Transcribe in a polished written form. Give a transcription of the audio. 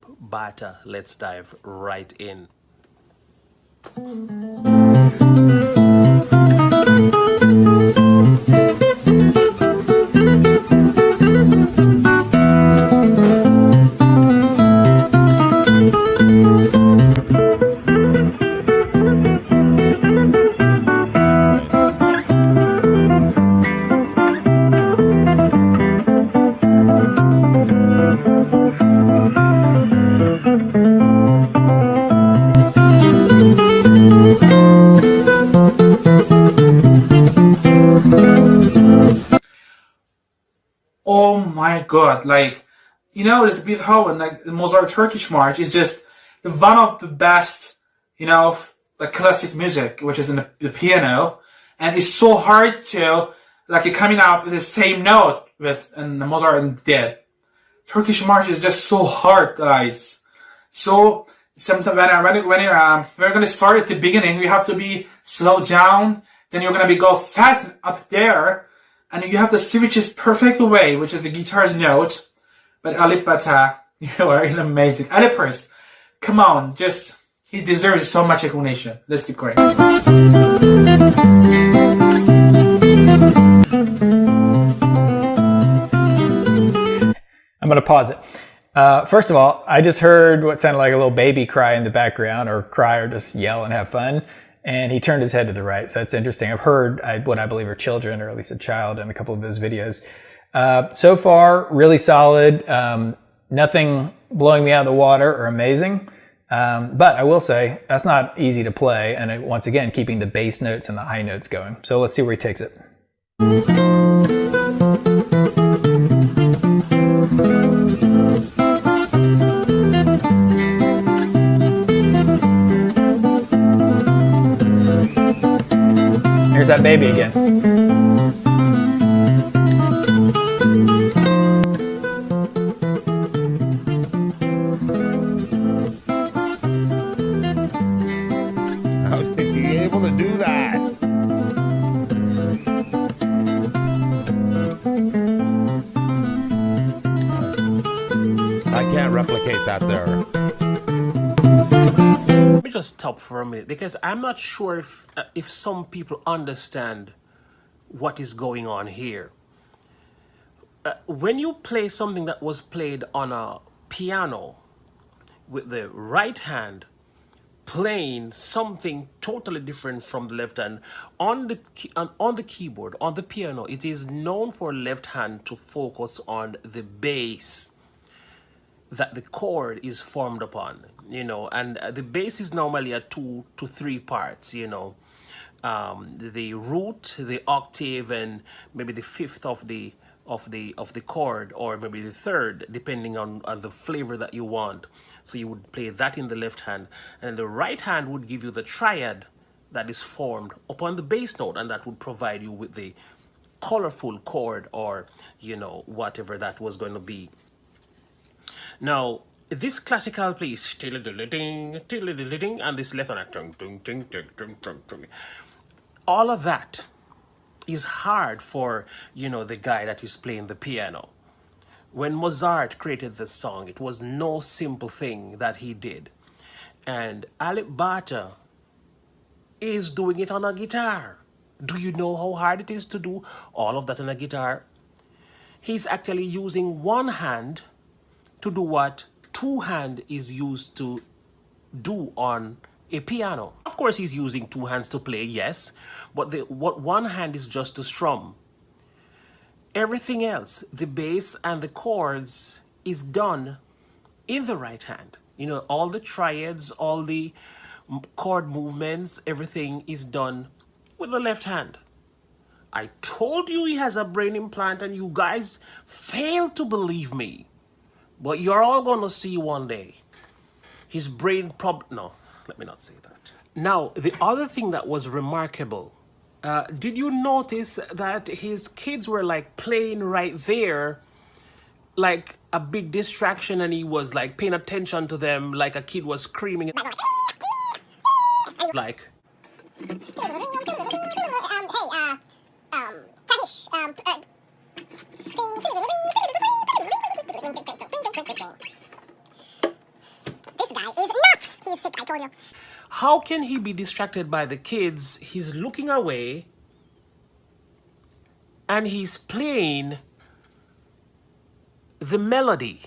alip-ba. Let's dive right in. Oh my god, like, you know, this Beethoven, like the Mozart Turkish March is just one of the best, you know, like classic music, which is in the piano, and it's so hard to, like, you're coming out with the same note with and the Mozart did. Turkish March is just so hard, guys. So sometimes when we're gonna start at the beginning, we have to be slow down, then you're gonna be go fast up there. And you have to switch this perfect way, which is the guitar's note. But alip-ba, you are amazing. Alipers, come on, just, he deserves so much recognition. Let's keep going. I'm going to pause it. First of all, I just heard what sounded like a little baby cry in the background, or cry or just yell and have fun. And he turned his head to the right, so that's interesting. I've heard what I believe are children, or at least a child, in a couple of his videos. So far, really solid. Nothing blowing me out of the water or amazing. But I will say, that's not easy to play. And once again, keeping the bass notes and the high notes going. So let's see where he takes it. Here's that baby again. How is he able to do that? I can't replicate that there. Let me just stop for a minute, because I'm not sure if some people understand what is going on here. When you play something that was played on a piano with the right hand playing something totally different from the left hand on the keyboard, on the piano, it is known for left hand to focus on the bass that the chord is formed upon, you know, and the bass is normally a 2 to 3 parts, you know, the root, the octave, and maybe the fifth of the chord, or maybe the third, depending on the flavor that you want. So you would play that in the left hand, and the right hand would give you the triad that is formed upon the bass note, and that would provide you with the colorful chord, or, you know, whatever that was going to be. Now, this classical piece, and this left hand, all of that is hard for, you know, the guy that is playing the piano. When Mozart created this song, it was no simple thing that he did. And alip-ba is doing it on a guitar. Do you know how hard it is to do all of that on a guitar? He's actually using one hand to do what two hand is used to do on a piano. Of course, he's using two hands to play, yes, but what one hand is just to strum. Everything else, the bass and the chords, is done in the right hand. You know, all the triads, all the chord movements, everything is done with the left hand. I told you he has a brain implant, and you guys failed to believe me. But you're all going to see one day. His brain no, let me not say that. Now, the other thing that was remarkable, did you notice that his kids were like playing right there, like a big distraction, and he was like paying attention to them, like a kid was screaming, like, He's sick, I told you. How can he be distracted by the kids? He's looking away and he's playing the melody.